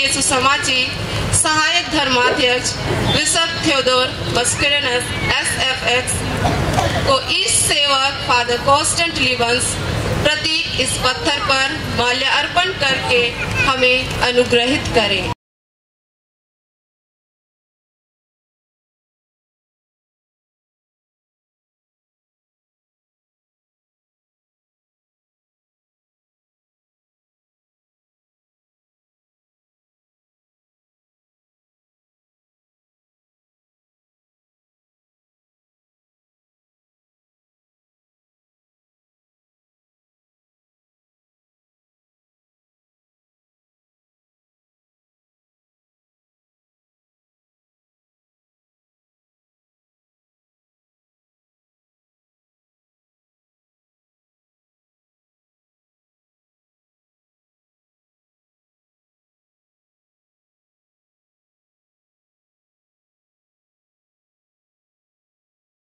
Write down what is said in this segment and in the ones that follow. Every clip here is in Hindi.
येशू समाजी सहायक धर्माध्यक्ष बिशप थियोडोर मस्केरेनस SFX को इस सेवक फादर कॉन्स्टेंट लिबन्स प्रति इस पत्थर पर माल्यार्पण करके हमें अनुग्रहित करें।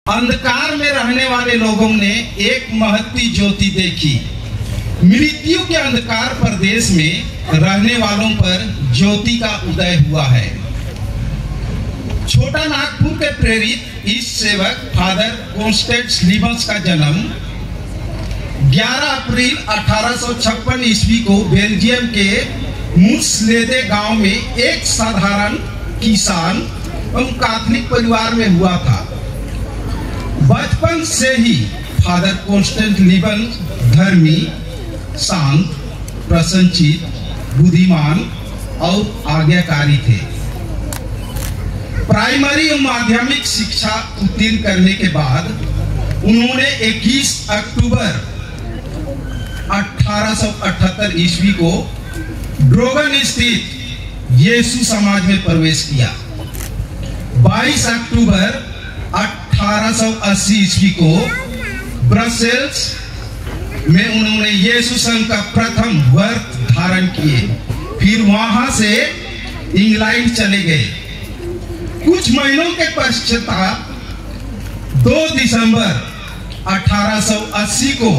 अंधकार में रहने वाले लोगों ने एक महती ज्योति देखी। मृत्यु के अंधकार प्रदेश में रहने वालों पर ज्योति का उदय हुआ है। छोटा नागपुर के प्रेरित इस सेवक फादर कॉन्स्टेंट लिबन्स का जन्म 11 अप्रैल 1856 ईस्वी को बेल्जियम के मुस्लेदे गांव में एक साधारण किसान एवं कैथोलिक परिवार में हुआ था। बचपन से ही फादर कॉन्स्टेंट लिबन्स धर्मी, शांत, प्रसन्नचित्त, बुद्धिमान और आज्ञाकारी थे। प्राइमरी और माध्यमिक शिक्षा उत्तीर्ण करने के बाद उन्होंने 21 अक्टूबर 1878 ईस्वी को ड्रोगन स्थित यीशु समाज में प्रवेश किया। 22 अक्टूबर 1880 ईस्वी को ब्रसेल्स में उन्होंने यीशु संघ का प्रथम व्रत धारण किए। फिर वहां से इंग्लैंड चले गए। कुछ महीनों के पश्चात 2 दिसंबर 1880 को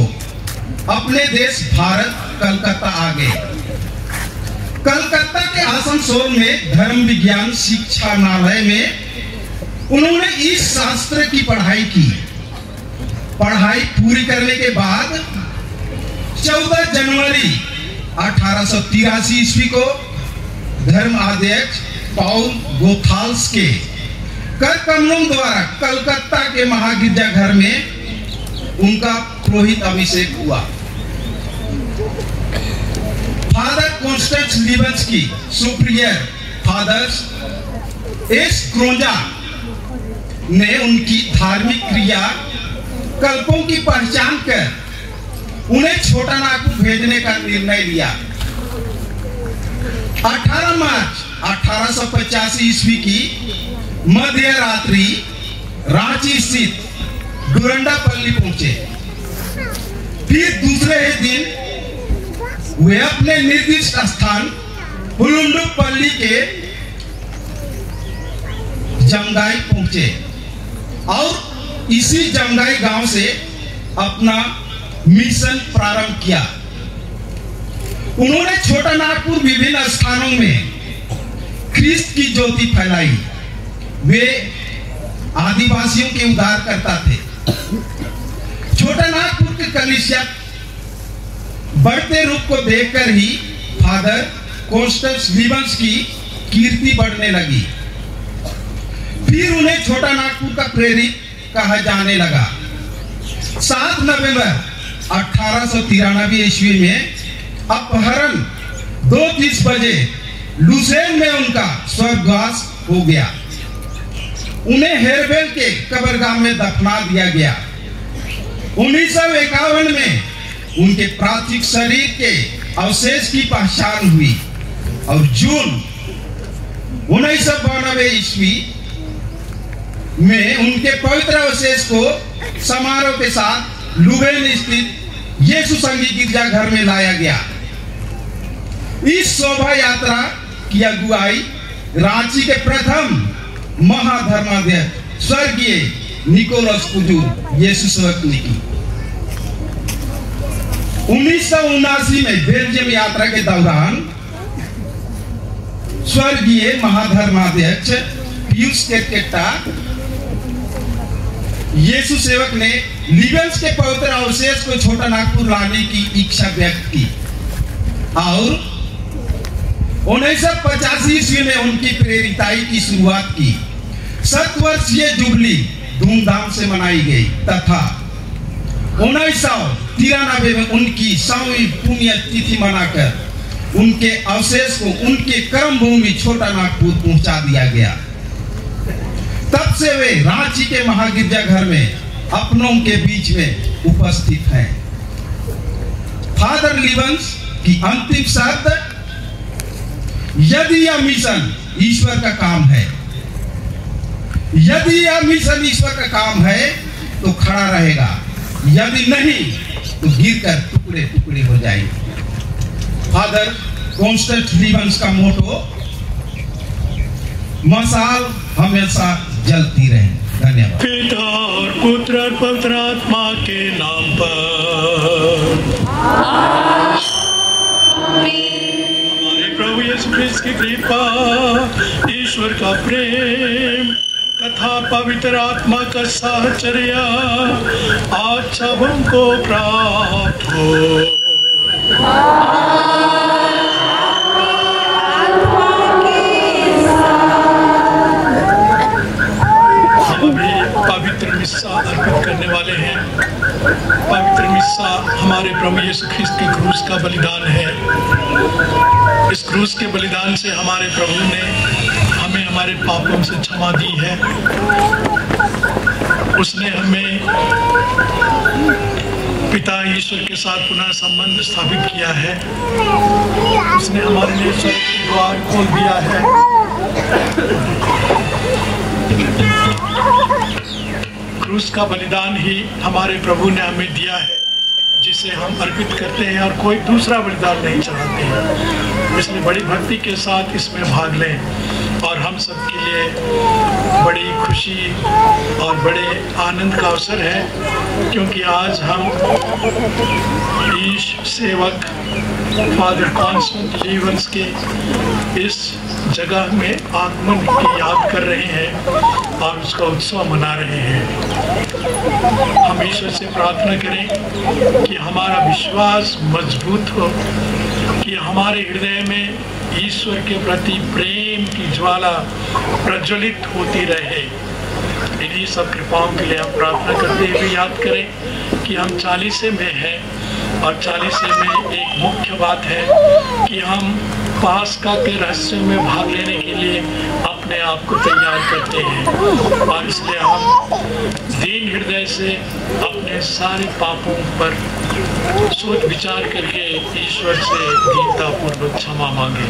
अपने देश भारत कलकत्ता आ गए। कलकत्ता के आसनसोल में धर्म विज्ञान शिक्षानालय में उन्होंने इस शास्त्र की पढ़ाई की। पढ़ाई पूरी करने के बाद 14 जनवरी 1883 ईस्वी को धर्म अध्यक्ष पॉल गोथाल्स के कर कमलों द्वारा कलकत्ता के महागिरजाघर में उनका पुरोहित अभिषेक हुआ। फादर कॉन्स्टेंट लिबन्स की सुपीरियर फादर एस क्रोंजा ने उनकी धार्मिक क्रिया कल्पों की पहचान कर उन्हें छोटा नागपुर भेजने का निर्णय लिया। 18 मार्च 1885 ईस्वी की मध्य रात्रि रांची स्थित डुरंडापल्ली पहुंचे। फिर दूसरे ही दिन वे अपने निर्दिष्ट स्थान पुलुंडुपल्ली के जंगाई पहुंचे और इसी जंगाई गांव से अपना मिशन प्रारंभ किया। उन्होंने छोटा नागपुर विभिन्न स्थानों में ख्रिस्त की ज्योति फैलाई। वे आदिवासियों के उद्धारकर्ता थे। छोटा नागपुर के कलीसिया बढ़ते रूप को देखकर ही फादर कॉन्स्टेंट लिबन्स की कीर्ति बढ़ने लगी। फिर उन्हें छोटा नागपुर का प्रेरित कहा जाने लगा। 7 नवंबर 1893 ईस्वी में अपहरण 2:30 बजे लुसेन में उनका स्वर्गवास हो गया। उन्हें हेरबेल के कब्रगाह में दफना दिया गया। 1951 में उनके पार्थिव शरीर के अवशेष की पहचान हुई और जून 1992 ईस्वी में उनके पवित्र अवशेष को समारोह के साथ लुबेन स्थित यीशु संघी गिरजाघर में लाया गया। इस शोभा यात्रा की अगुवाई रांची के प्रथम महाधर्माध्यक्ष स्वर्गीय निकोलस कुजूर यीशु सेवक ने की। 1979 में बेल्जियम यात्रा के दौरान स्वर्गीय महाधर्माध्यक्ष पीयूष केरकेट्टा यीशु सेवक ने लिवेंस के पवित्र अवशेष को छोटा नागपुर लाने की इच्छा व्यक्त की और 1985 ईस्वी में उनकी प्रेरिताई की शुरुआत की। 7 वर्षीय जुबली धूमधाम से मनाई गई तथा 1993 में उनकी 100वीं पुण्य तिथि मनाकर उनके अवशेष को उनके कर्म भूमि छोटा नागपुर पहुंचा दिया गया। तब से वे रांची के महागिरजाघर में अपनों के बीच में उपस्थित हैं। फादर लिवेंस की अंतिम शर्त, यदि यह मिशन ईश्वर का काम है, यदि यह मिशन ईश्वर का काम है तो खड़ा रहेगा, यदि नहीं तो गिरकर टुकड़े टुकड़े हो जाएंगे। फादर कॉन्स्टेंट लिवेंस का मोटो, मशाल हमेशा जलती रहे। धन्यवाद। पिता और पुत्र और पवित्र आत्मा के नाम पर हमारे प्रभु यीशु ख्रिस्त की कृपा, ईश्वर का प्रेम तथा पवित्र आत्मा का साहचर्य आज सबों को प्राप्त हो। मिस्सा अर्पित करने वाले हैं। पवित्र मिस्सा हमारे प्रभु यीशु ख्रिस्त की क्रूस का बलिदान है। इस क्रूस के बलिदान से हमारे प्रभु ने हमें हमारे पापों से क्षमा दी है। उसने हमें पिता ईश्वर के साथ पुनः संबंध स्थापित किया है। उसने हमारे लिए स्वर्ग के द्वार खोल दिया है। क्रूस का बलिदान ही हमारे प्रभु ने हमें दिया है, जिसे हम अर्पित करते हैं और कोई दूसरा बलिदान नहीं चढ़ाते हैं। इसलिए बड़ी भक्ति के साथ इसमें भाग लें और हम सब के लिए बड़ी खुशी और बड़े आनंद का अवसर है, क्योंकि आज हम ईश सेवक फादर कॉन्स्टेंट लिवेंस के इस जगह में आगमन की याद कर रहे हैं और उसका उत्सव मना रहे हैं। हम ईश्वर से प्रार्थना करें कि हमारा विश्वास मजबूत हो, कि हमारे हृदय में ईश्वर के प्रति प्रेम की ज्वाला प्रज्वलित होती रहे। इन्हीं सब कृपाओं के लिए हम प्रार्थना करते हुए याद करें कि हम 40 में हैं और 40 में एक मुख्य बात है कि हम पास्का के रहस्य में भाग लेने के लिए अपने आप को तैयार करते हैं और इसलिए हम दीन हृदय से अपने सारे पापों पर सोच विचार करके ईश्वर से दीनतापूर्वक क्षमा मांगे।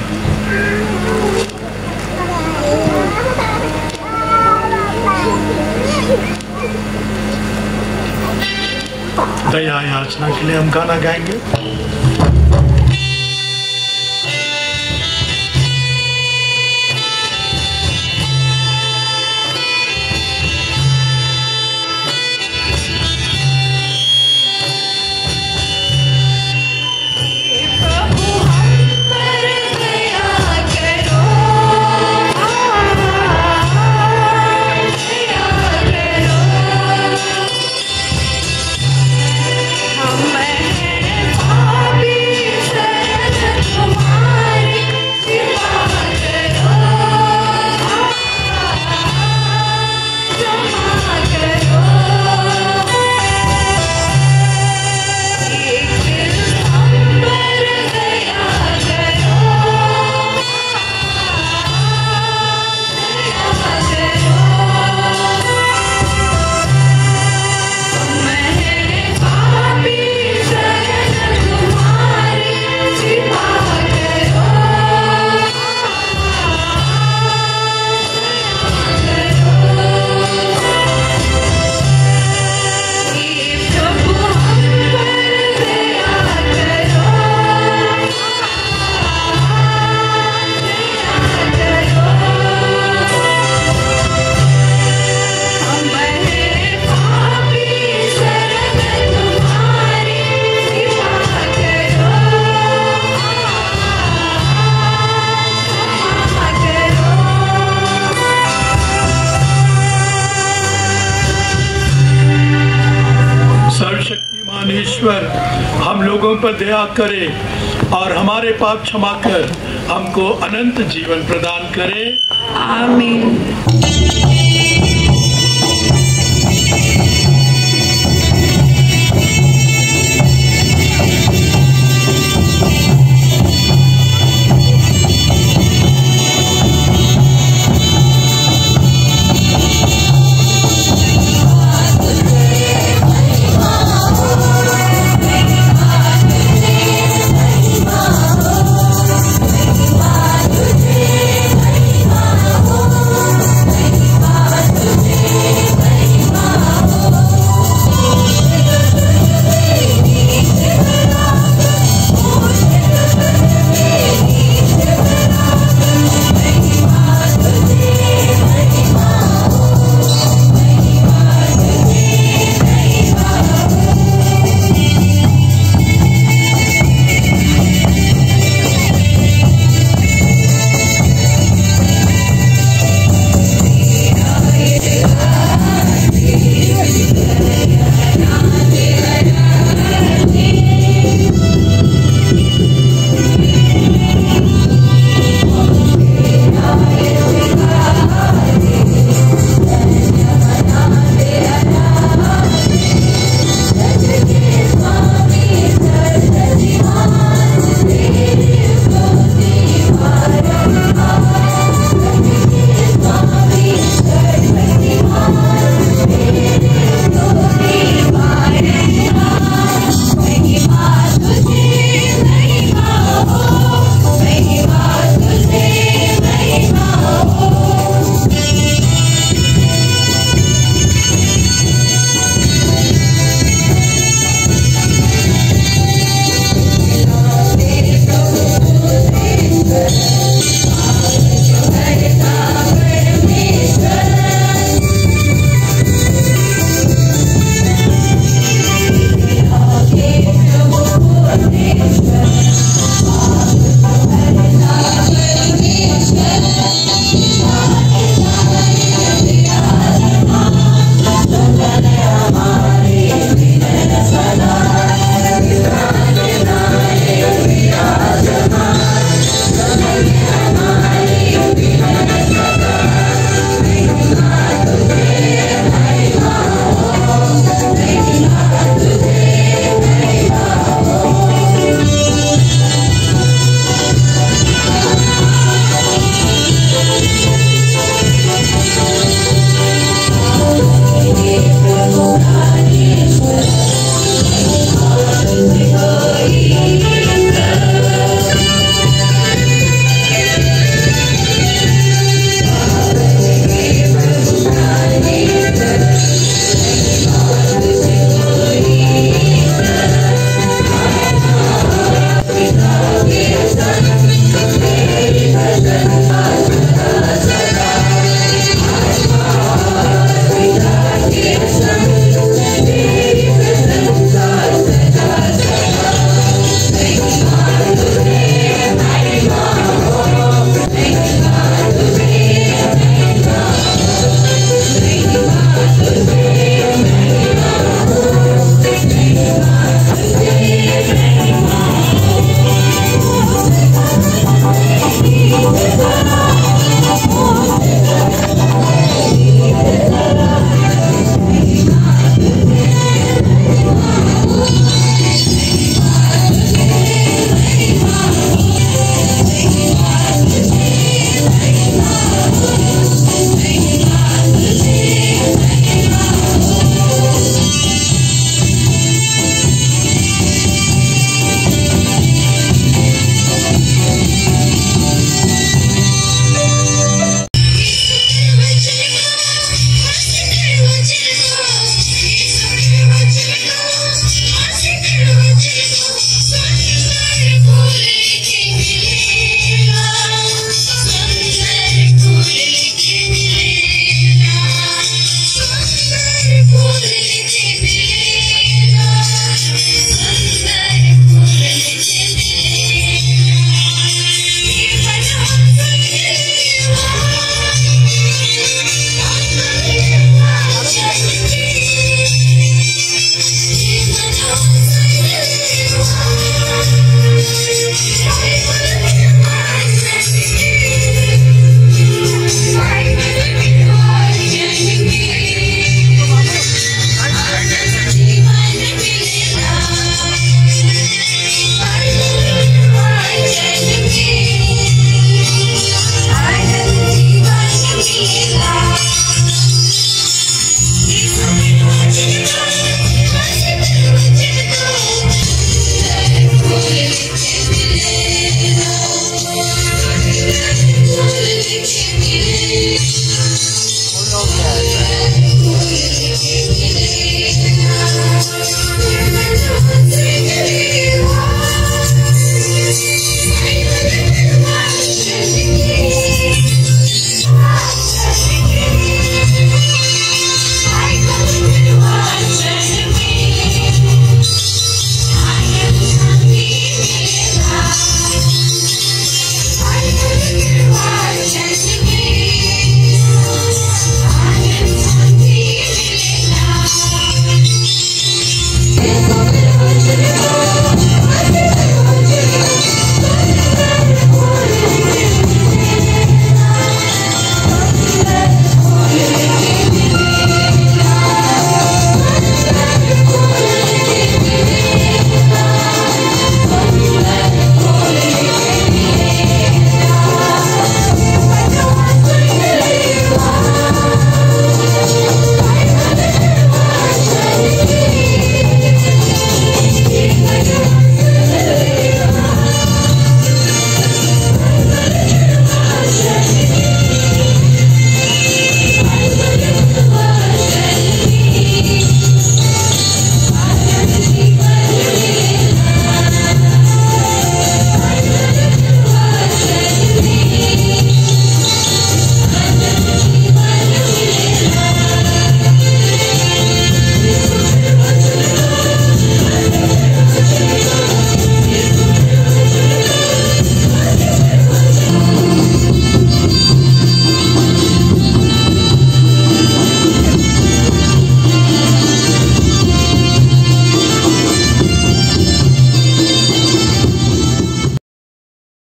दया याचना के लिए हम गाना गाएंगे। मैं हम पर दया करे और हमारे पाप क्षमा कर हमको अनंत जीवन प्रदान करे। आमीन।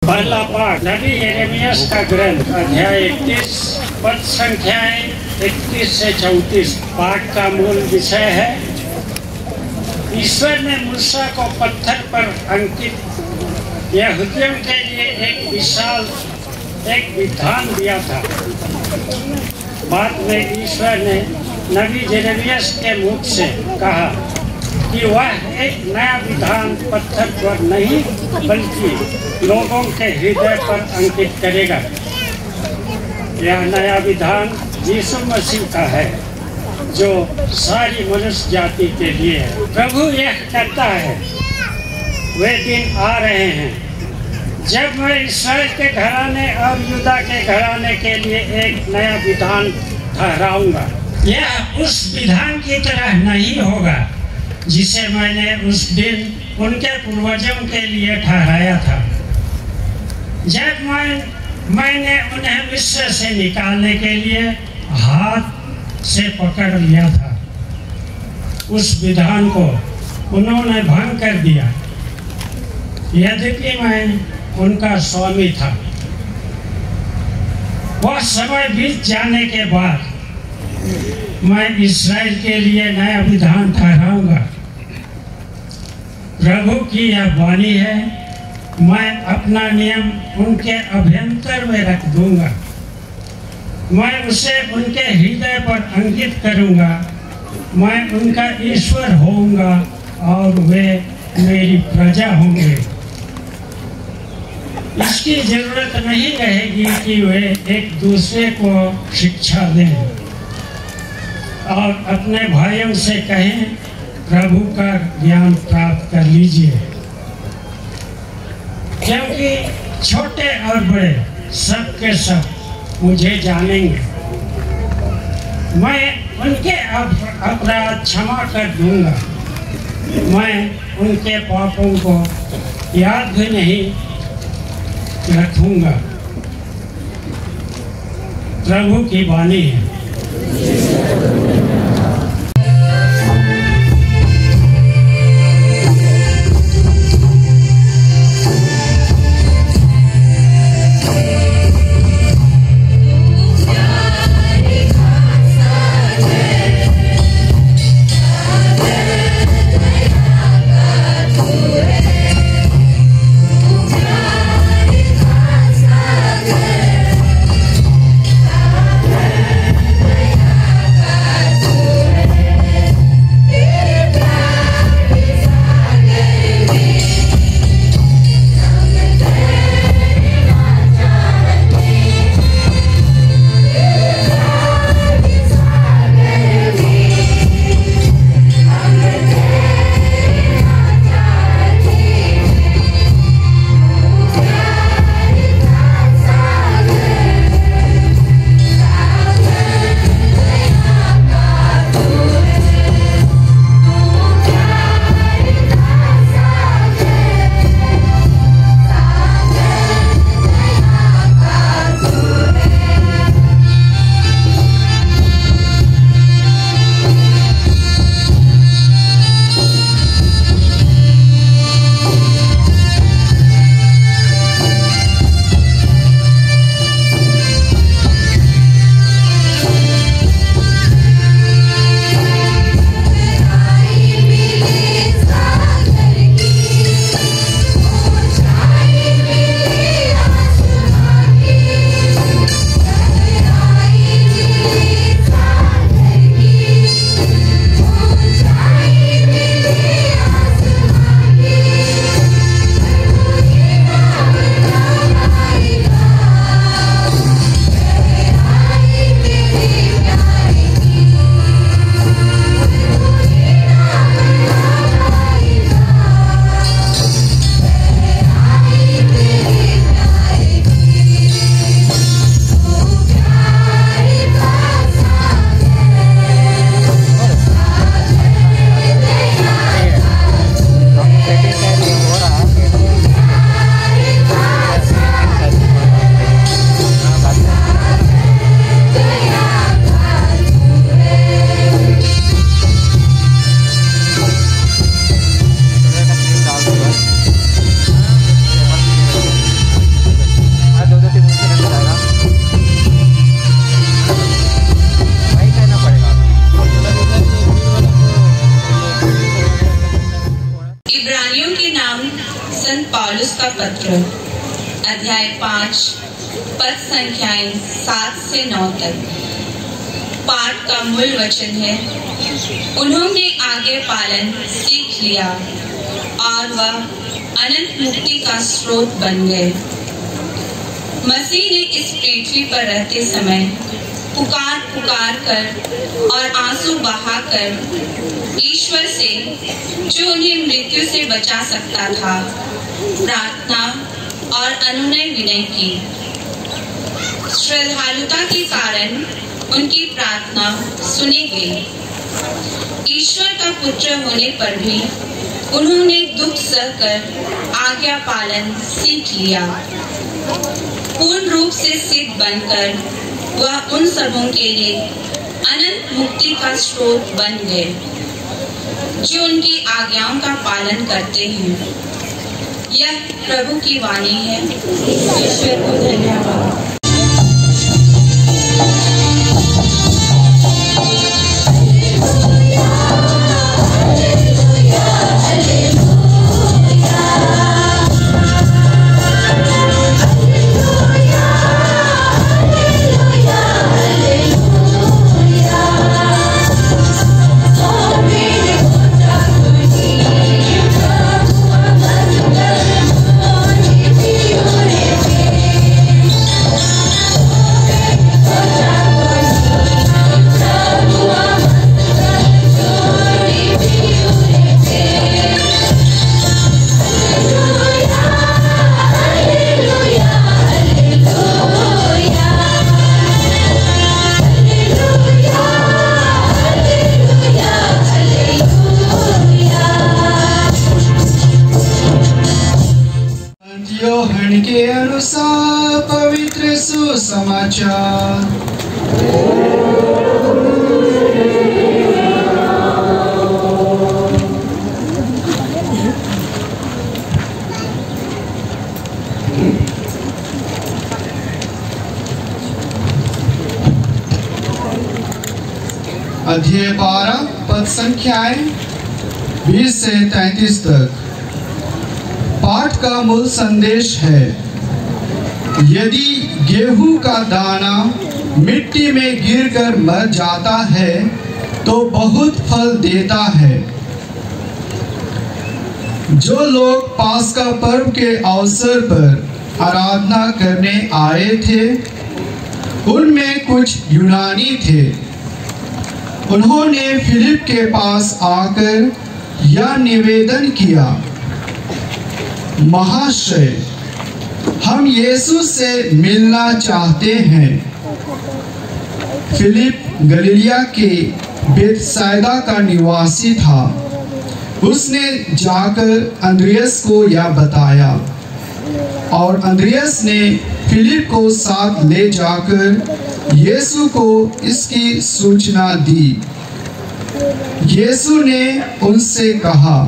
पहला पाठ नबी यिर्मयाह का ग्रंथ अध्याय 31 पद संख्याएं 31 से 34। पाठ का मूल विषय है ईश्वर ने मूसा को पत्थर पर अंकित यहूदियों के लिए एक विशाल विधान दिया था। बाद में ईश्वर ने नबी यिर्मयाह के मुख से कहा कि वह एक नया विधान पत्थर पर नहीं बल्कि लोगों के हृदय पर अंकित करेगा। यह नया विधान यीशु मसीह का है जो सारी मनुष्य जाति के लिए है। प्रभु यह कहता है वे दिन आ रहे हैं जब मैं इस्राएल के घराने और यूदा के घराने के लिए एक नया विधान ठहराऊंगा। यह उस विधान की तरह नहीं होगा जिसे मैंने उस दिन उनके पूर्वजों के लिए ठहराया था जब मैंने उन्हें मिस्र से निकालने के लिए हाथ से पकड़ लिया था। उस विधान को उन्होंने भंग कर दिया यद्यपि मैं उनका स्वामी था। वह समय बीत जाने के बाद मैं इस्राएल के लिए नया विधान ठहराऊंगा। प्रभु की यह वाणी है मैं अपना नियम उनके अभ्यंतर में रख दूंगा। मैं उसे उनके हृदय पर अंकित करूंगा। मैं उनका ईश्वर होऊंगा और वे मेरी प्रजा होंगे। इसकी जरूरत नहीं रहेगी कि वे एक दूसरे को शिक्षा दें और अपने भाइयों से कहें प्रभु का ज्ञान प्राप्त कर लीजिए, क्योंकि छोटे और बड़े सब के सब मुझे जानेंगे। मैं उनके अपराध क्षमा कर दूंगा। मैं उनके पापों को याद भी नहीं रखूंगा। प्रभु की वाणी है। इब्रानियों के नाम संत पौलुस का पत्र, अध्याय 5, पद संख्याएं 7 से 9 तक। पाठ का मूल वचन है, उन्होंने आगे पालन सीख लिया और वह अनंत मुक्ति का स्रोत बन गए। मसीह ने इस पृथ्वी पर रहते समय पुकार पुकार कर और आंसू बहाकर ईश्वर से, जो उन्हें मृत्यु से बचा सकता था, प्रार्थना और अनुनय विनय की। श्रद्धालुता के कारण उनकी प्रार्थना सुनी गई। ईश्वर का पुत्र होने पर भी उन्होंने दुख सहकर आज्ञा पालन सीख लिया। पूर्ण रूप से सिद्ध बनकर वह उन सबों के लिए अनंत मुक्ति का स्रोत बन गए, जो उनकी आज्ञाओं का पालन करते हैं। यह प्रभु की वाणी है। ईश्वर को धन्यवाद। यूहन्ना के अनुसार पवित्र सुसमाचार। अध्याय 12 पद संख्याएं 20 से 33 तक। पाठ का मूल संदेश है, यदि गेहूं का दाना मिट्टी में गिरकर मर जाता है तो बहुत फल देता है। जो लोग पास्का पर्व के अवसर पर आराधना करने आए थे, उनमें कुछ यूनानी थे। उन्होंने फिलिप के पास आकर यह निवेदन किया, महाशय, हम यीशु से मिलना चाहते हैं। फिलिप गलीलिया के बेथसाइदा का निवासी था। उसने जाकर अंद्रियास को यह बताया और अंद्रियास ने फिलिप को साथ ले जाकर यीशु को इसकी सूचना दी। यीशु ने उनसे कहा,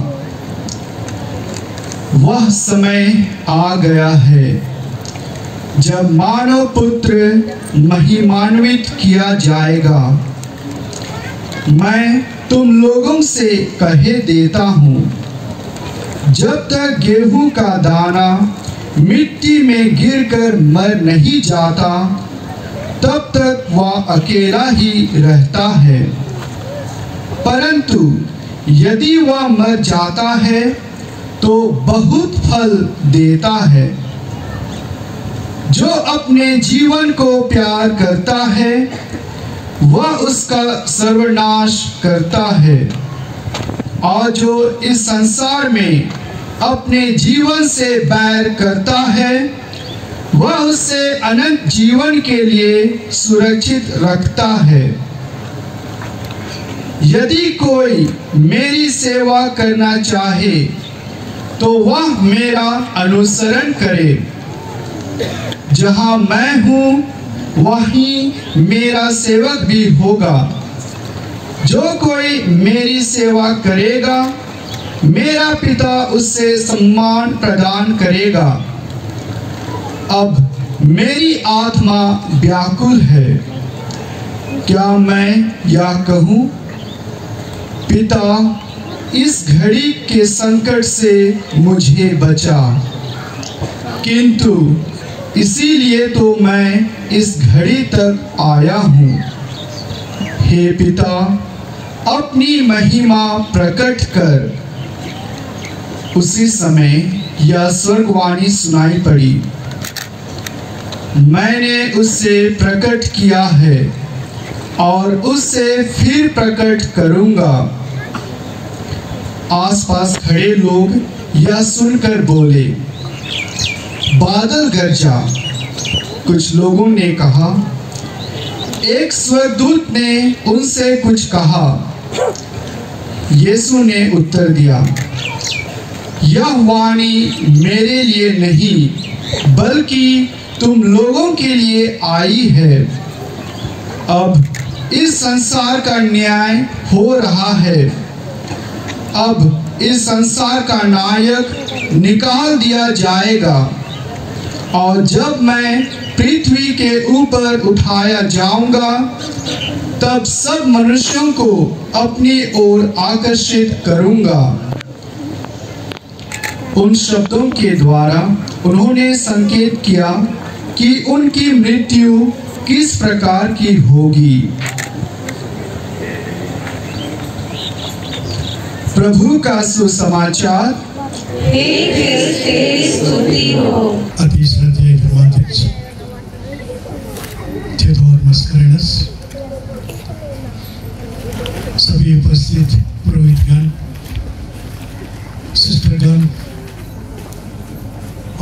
वह समय आ गया है जब मानव पुत्र महिमान्वित किया जाएगा। मैं तुम लोगों से कहे देता हूँ, जब तक गेहूं का दाना मिट्टी में गिरकर मर नहीं जाता, तब तक वह अकेला ही रहता है। परंतु यदि वह मर जाता है तो बहुत फल देता है। जो अपने जीवन को प्यार करता है, वह उसका सर्वनाश करता है, और जो इस संसार में अपने जीवन से बैर करता है, वह उसे अनंत जीवन के लिए सुरक्षित रखता है। यदि कोई मेरी सेवा करना चाहे तो वह मेरा अनुसरण करे। जहाँ मैं हूँ वहीं मेरा सेवक भी होगा। जो कोई मेरी सेवा करेगा, मेरा पिता उससे सम्मान प्रदान करेगा। अब मेरी आत्मा व्याकुल है। क्या मैं यह कहूँ, पिता इस घड़ी के संकट से मुझे बचा। किंतु इसीलिए तो मैं इस घड़ी तक आया हूँ। हे पिता, अपनी महिमा प्रकट कर। उसी समय यह स्वर्गवाणी सुनाई पड़ी, मैंने उससे प्रकट किया है और उससे फिर प्रकट करूंगा। आसपास खड़े लोग यह सुनकर बोले, बादल गरजा। कुछ लोगों ने कहा, एक स्वर्गदूत ने उनसे कुछ कहा। यीशु ने उत्तर दिया, यह वाणी मेरे लिए नहीं बल्कि तुम लोगों के लिए आई है। अब इस संसार का न्याय हो रहा है। अब इस संसार का नायक निकाल दिया जाएगा और जब मैं पृथ्वी के ऊपर उठाया जाऊंगा तब सब मनुष्यों को अपनी ओर आकर्षित करूंगा। उन शब्दों के द्वारा उन्होंने संकेत किया कि उनकी मृत्यु किस प्रकार की होगी। प्रभु का सुसमाचार। अति श्रद्धेय धर्माध्यक्ष थियोडोर मस्करेनस, सभी उपस्थित पुरोहितगण, सिस्टरगण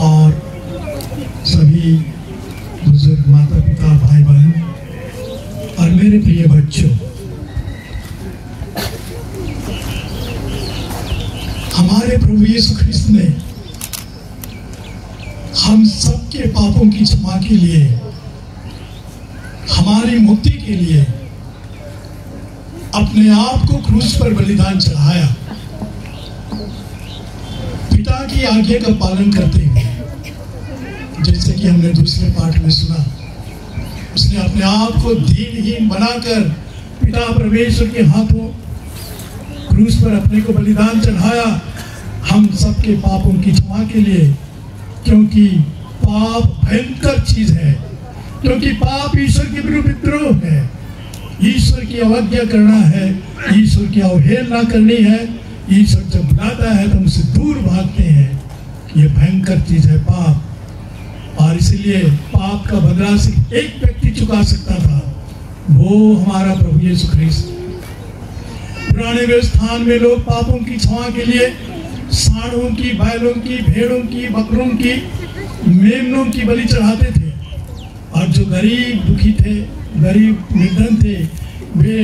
और सभी बुजुर्ग माता पिता, भाई बहन और मेरे प्रिय बच्चों, हमारे प्रभु यीशु ख्रिस्त ने हम सबके पापों की क्षमा के लिए, हमारी मुक्ति के लिए अपने आप को क्रूस पर बलिदान चढ़ाया। पिता की आज्ञा का पालन करते हुए, जैसे कि हमने दूसरे पाठ में सुना, उसने अपने आप को दीनहीन बनाकर पिता परमेश्वर के हाथों क्रूस पर अपने को बलिदान चढ़ाया हम सबके पापों की क्षमा के लिए। क्योंकि पाप भयंकर चीज है, क्योंकि पाप ईश्वर के विरुद्ध विद्रोह है, ईश्वर की अवज्ञा करना है, ईश्वर की अवहेलना करनी है। ईश्वर जब बुलाता है तो हमसे दूर भागते हैं। ये भयंकर चीज है पाप। और इसलिए पाप का बदला सिर्फ एक व्यक्ति चुका सकता था, वो हमारा प्रभु यीशु ख्रिस्त। पुराने व्यवस्थान में लोग पापों की क्षमा के लिए सांडों की, बैलों की, भेड़ों की, बकरों की, मेमनों की बलि चढ़ाते थे। और जो गरीब दुखी थे, गरीब निर्धन थे, वे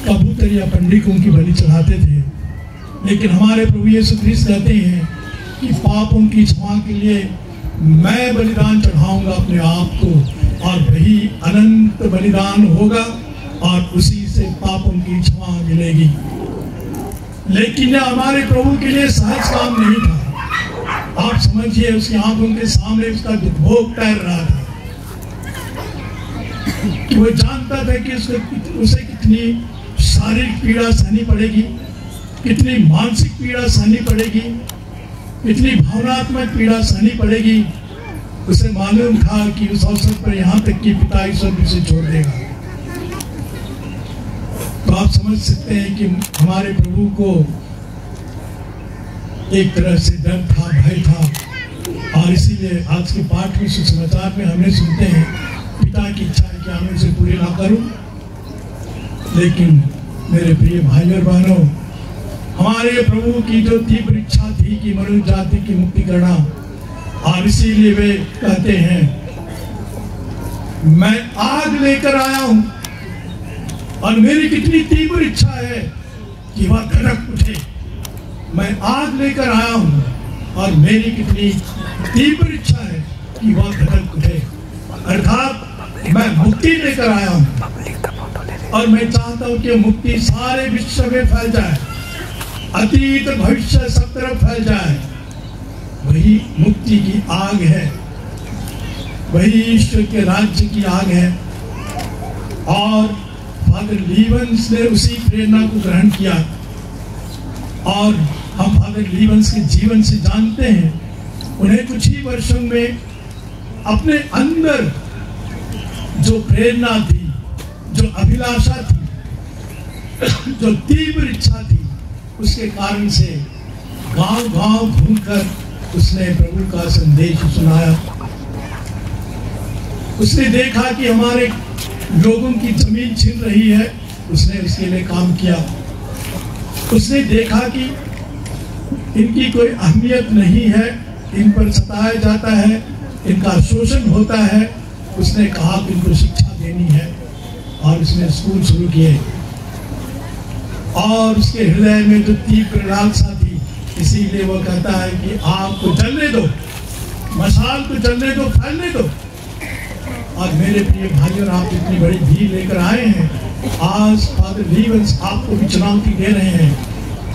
कबूतर या पंडितों की बलि चढ़ाते थे। लेकिन हमारे प्रभु यीशु ख्रिस्त कहते हैं कि पापों की क्षमा के लिए मैं बलिदान चढ़ाऊंगा अपने आप को, और वही अनंत बलिदान होगा और उसी से पापों की क्षमा मिलेगी। लेकिन यह हमारे प्रभु के लिए सहज काम नहीं था। आप समझिए, उसकी आंखों के सामने उसका दुर्भोग तैर रहा था कि वो जानता था कि उसे कितनी शारीरिक पीड़ा सहनी पड़ेगी, कितनी मानसिक पीड़ा सहनी पड़ेगी, कितनी भावनात्मक पीड़ा सहनी पड़ेगी। उसे मालूम था कि उस अवसर पर यहाँ तक कि पिता ईश्वर उसे छोड़ देगा। तो आप समझ सकते हैं कि हमारे प्रभु को एक तरह से डर था, भय था। और इसीलिए आज के पाठ में, सुसमाचार में हमने सुनते हैं, पिता की इच्छा है कि मैं उसे पूरी ना करूं। लेकिन मेरे प्रिय भाई और बहनों, हमारे प्रभु की जो तीव्र इच्छा थी कि मनुष्य जाति की मुक्ति करना, और इसीलिए वे कहते हैं, मैं आग लेकर आया हूं और मेरी कितनी तीव्र इच्छा है कि वह धड़क उठे। मैं आग लेकर आया हूं और मेरी कितनी तीव्र इच्छा है कि वह धड़क उठे। अर्थात मैं मुक्ति लेकर आया हूं और मैं चाहता हूं कि मुक्ति सारे विश्व में फैल जाए, अतीत भविष्य सब तरफ फैल जाए। वही मुक्ति की आग है, वही ईश्वर के राज्य की आग है। और फादर लीवंस ने उसी प्रेरणा को ग्रहण किया और हम फादर लीवंस के जीवन से जानते हैं उन्हें कुछ ही वर्षों में अपने अंदर जो प्रेरणा थी, जो अभिलाषा थी, जो तीव्र इच्छा थी, उसके कारण से गांव-गांव घूमकर उसने प्रभु का संदेश सुनाया। उसने देखा कि हमारे लोगों की जमीन छिन रही है, उसने उसके लिए काम किया। उसने देखा कि इनकी कोई अहमियत नहीं है, इन पर सताया जाता है, इनका शोषण होता है। उसने कहा कि इनको शिक्षा देनी है और उसने स्कूल शुरू किए। और उसके हृदय में जो तीव्र लालसा थी, इसीलिए वो कहता है कि आपको जलने दो, मशाल को जलने दो, फैलने दो। और मेरे प्रिय भाइयों, आप इतनी बड़ी भीड़ लेकर आए हैं, आज फादर लीवंस आपको भी चुनौती दे रहे हैं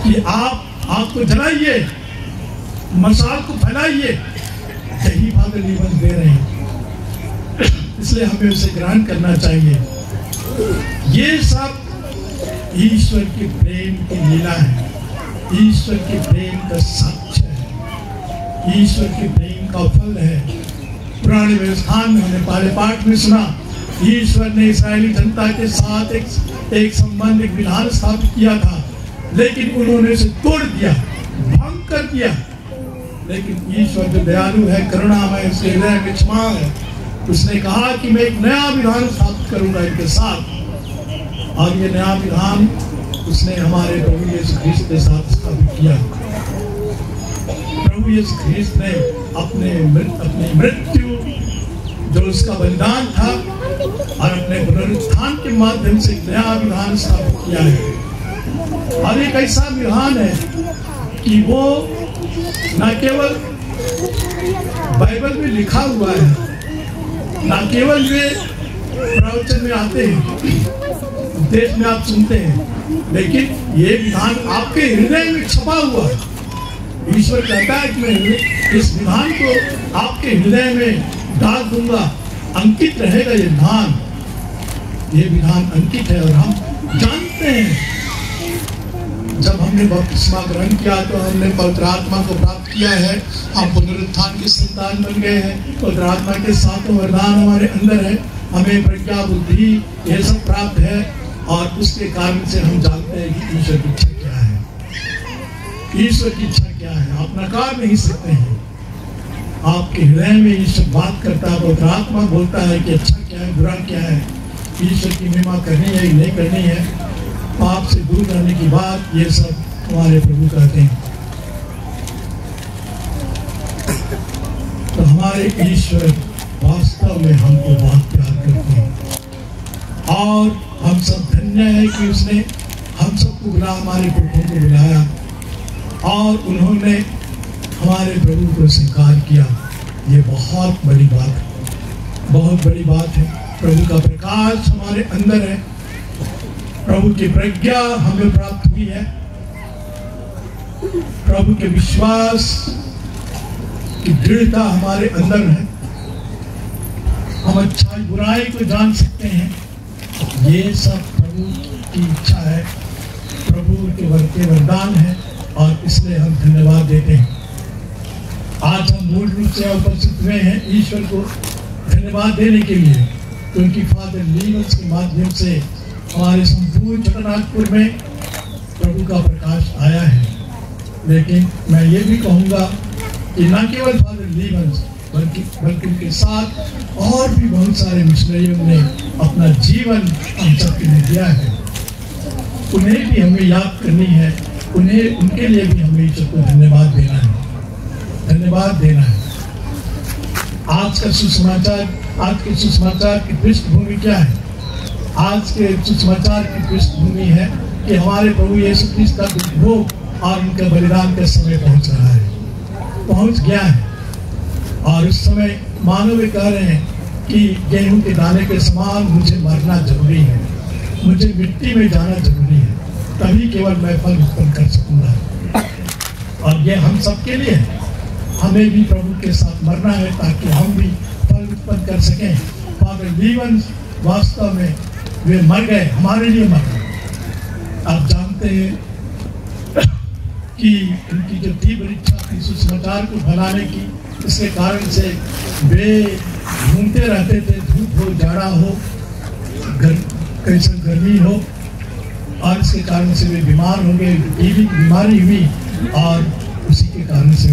कि आपको जलाइए, मशाल को फैलाइए। यही फादर लीवंस दे रहे हैं, इसलिए हमें उसे ग्रहण करना चाहिए। ये सब ईश्वर के प्रेम की लीला है, ईश्वर के प्रेम का सच है, ईश्वर के प्रेम का फल है। पुराने व्यवस्थान में हमने पहले पाठ में सुना, ईश्वर ने इस्राएली जनता के साथ एक संबंध, एक विधान स्थापित किया था, लेकिन उन्होंने उसे तोड़ दिया, भंग कर दिया। लेकिन ईश्वर जो दयालु है, करुणामय, उसके हृदय में क्षमा है। उसने कहा कि मैं एक नया विधान स्थापित करूंगा इनके साथ, और ये नया विधान उसने हमारे प्रभु यीशु ख्रीस्त के साथ स्थापित किया। प्रभु यीशु ख्रीस्त ने अपनी मृत्यु, जो उसका बलिदान था, और अपने पुनरुत्थान के माध्यम से एक नया विधान स्थापित किया है। और एक ऐसा विधान है कि वो न केवल बाइबल में लिखा हुआ है, न केवल वे प्रवचन में आते हैं, देश में आप सुनते हैं, लेकिन ये विधान आपके हृदय में छपा हुआ है। ईश्वर कहता है कि मैं इस विधान को आपके हृदय में डाल दूंगा, अंकित रहेगा ये विधान। ये विधान अंकित है। और हम जानते हैं, जब हमने बपतिस्मा ग्रहण किया तो हमने पवित्र आत्मा को प्राप्त किया है, हम पुनरुत्थान की संतान बन गए हैं। पवित्र आत्मा के सातों वरदान हमारे अंदर है, हमें प्रज्ञा, बुद्धि, ये सब प्राप्त है। और उसके कारण से हम जानते हैं कि ईश्वर की इच्छा क्या है, ईश्वर की इच्छा क्या है। आप नकार नहीं सकते हैं। आपके हृदय में ईश्वर बात करता है, पवित्र आत्मा बोलता है कि अच्छा क्या है, बुरा क्या है, ईश्वर की महिमा करनी है, नहीं करनी है, पाप से दूर रहने की बात, ये सब हमारे प्रभु कहते हैं। तो हमारे ईश्वर वास्तव में हमको बहुत प्यार करते हैं, और हम सब धन्य है कि उसने हम सबको बुला, हमारे पुरखों को बुलाया, और उन्होंने हमारे प्रभु को स्वीकार किया। ये बहुत बड़ी बात है, बहुत बड़ी बात है। प्रभु का प्रकाश हमारे अंदर है, प्रभु की प्रज्ञा हमें प्राप्त हुई है, प्रभु के विश्वास की दृढ़ता हमारे अंदर है। हम अच्छाई बुराई को जान सकते हैं। ये सब प्रभु की इच्छा है, प्रभु के वरदान है, और इसलिए हम धन्यवाद देते हैं। आज हम मूल रूप से उपस्थित हुए हैं ईश्वर को धन्यवाद देने के लिए, क्योंकि फादर लीवंस के माध्यम से हमारे संपूर्ण छोटानागपुर में प्रभु का प्रकाश आया है। लेकिन मैं ये भी कहूँगा कि न केवल फादर लीवंस, बल्कि उनके साथ और भी बहुत सारे मिशनरियों ने अपना जीवन हम सबके लिए दिया है। उन्हें भी हमें याद करनी है, उनके लिए भी हमें ईश्वर को धन्यवाद देना है, धन्यवाद देना है। आज के सुसमाचार की पृष्ठभूमि क्या है? आज के सुसमाचार की पृष्ठभूमि है कि हमारे प्रभु यीशु ख्रीस्त का दुर्भोग और उनके बलिदान का समय पहुंच रहा है, पहुंच गया है। और उस समय मानव वे कह रहे हैं कि गेहूं के दाने के समान मुझे मरना जरूरी है, मुझे मिट्टी में जाना जरूरी है, तभी केवल मैं फल उत्पन्न कर सकूंगा। और ये हम सबके लिए है, हमें भी प्रभु के साथ मरना है ताकि हम भी फल उत्पन्न कर सकें। फादर लीवंस वास्तव में वे मर गए, हमारे लिए मर गए। आप जानते हैं कि उनकी जो तीव्र इच्छा थी सुसमाचार को फैलाने की, इसके कारण से वे घूमते रहते थे, धूप हो, जाड़ा हो, कैसे गर्मी हो, और इसके कारण से वे बीमार हो गए, टीबी की बीमारी हुई और उसी के कारण से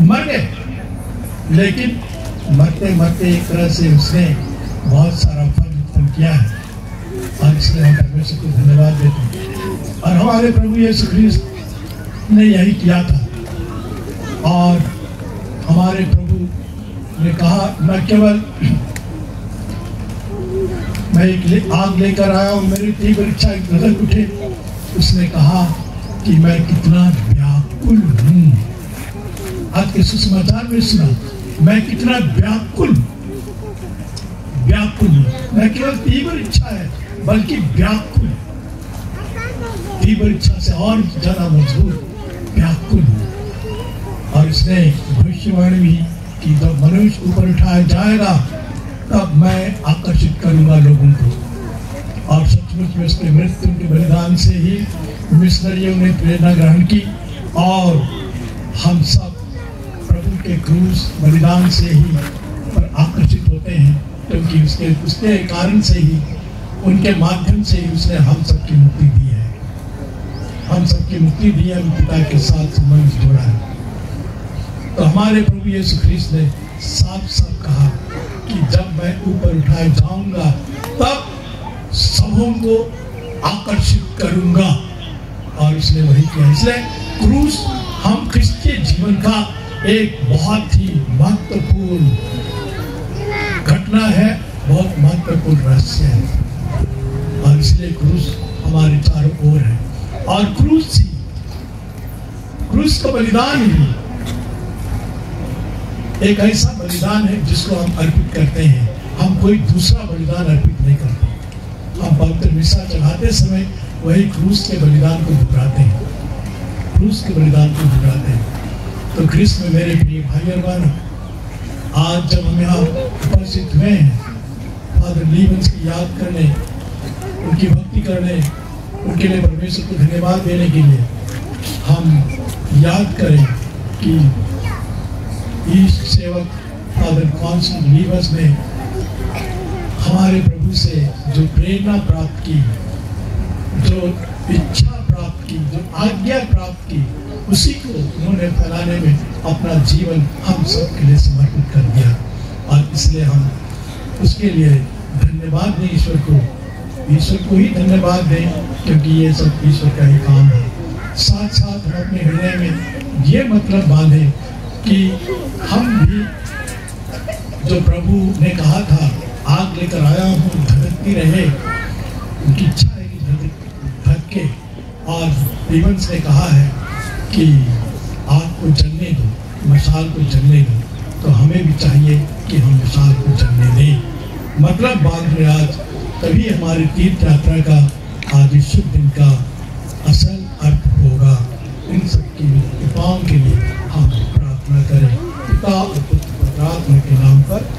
मर गए। लेकिन मरते मरते एक तरह से उसने बहुत सारा फल उत्पन्न किया है, और इसलिए हम परमेश्वर को धन्यवाद देते हैं। और हमारे प्रभु यीशु ख्रीस्त ने यही किया था, और हमारे प्रभु ने कहा, न केवल मैं एक आग लेकर आया हूँ, मेरी तीव्र इच्छा नजर उठे, उसने कहा कि मैं कितना व्याकुल हूँ। आज के सुसमाचार में सुना, मैं कितना व्याकुल हूँ। न केवल तीव्र इच्छा है बल्कि व्याकुल, तीव्र इच्छा से और ज्यादा मजबूत व्याकुल। और इसने भविष्यवाणी भी कि जब मनुष्य ऊपर उठाया जाएगा तब मैं आकर्षित करूंगा लोगों को। और सचमुच में उसके मृत्यु के बलिदान से ही मिशनरियों ने प्रेरणा ग्रहण की, और हम सब प्रभु के क्रूस बलिदान से ही पर आकर्षित होते हैं, क्योंकि उसके कारण से ही, उनके माध्यम से ही उसने हम सबकी मुक्ति दी है। हम सबकी मुक्ति दी है, पिता के साथ संबंध जोड़ा है। तो हमारे प्रभु यीशु ख्रीस्त ने साफ साफ कहा कि जब मैं ऊपर उठाए जाऊंगा तब सबों को आकर्षित करूंगा, और उसने वही किया। इसलिए क्रूस हम क्रिश्चियन जीवन का एक बहुत ही महत्वपूर्ण घटना है, बहुत महत्वपूर्ण रहस्य है, और इसलिए क्रूस हमारे चारों ओर है। और क्रूस का बलिदान ही एक ऐसा बलिदान है जिसको हम अर्पित करते हैं। हम कोई दूसरा बलिदान अर्पित नहीं करते। हम पवित्र मिसा चढ़ाते समय वही क्रूस के बलिदान को दोहराते हैं, क्रूस के बलिदान को दोहराते हैं। तो ख्रीस्त में मेरे प्रिय भाई और बहनों, आज जब हम यहाँ उपस्थित हुए हैं फादर लीवंस की याद करने, उनकी भक्ति करने, उनके लिए परमेश्वर को धन्यवाद देने के लिए, हम याद करें कि ईस्ट सेवक फादर कॉन्स्टेंट लीवंस ने हमारे प्रभु से जो प्रेरणा प्राप्त की, जो इच्छा प्राप्त की, जो आज्ञा प्राप्त की, उसी को उन्होंने फैलाने में अपना जीवन हम सब के लिए समर्पित कर दिया। और इसलिए हम उसके लिए धन्यवाद दें ईश्वर को ही धन्यवाद दें, क्योंकि ये सब ईश्वर का ही काम है। साथ साथ हम अपने हृदय में ये मतलब बांधे कि हम भी, जो प्रभु ने कहा था आग लेकर आया हूँ धधकती रहे, उनकी इच्छा है कि धधके, और लीवंस ने कहा है कि आग को जलने दो, मशाल को जलने दो। तो हमें भी चाहिए कि हम मशाल को जलने दें। मतलब बांध रहे आज, तभी हमारी तीर्थ यात्रा का आज इस शुभ दिन का असल अर्थ होगा। इन सबकी कृपाओं के लिए हम प्रार्थना करें, पिता और पुत्र पवित्र आत्मा के नाम पर।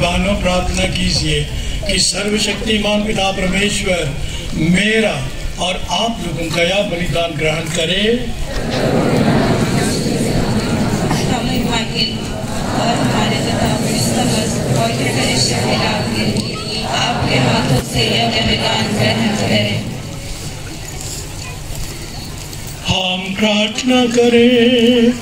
मेहरबानों प्रार्थना कीजिए कि सर्वशक्तिमान पिता परमेश्वर मेरा और आप लोगों का यह बलिदान ग्रहण करे और हमारे तथा समस्त पवित्र कलिसिया के लाभ के लिए आपके हाथों से यह बलिदान ग्रहण करें। हम प्रार्थना करें।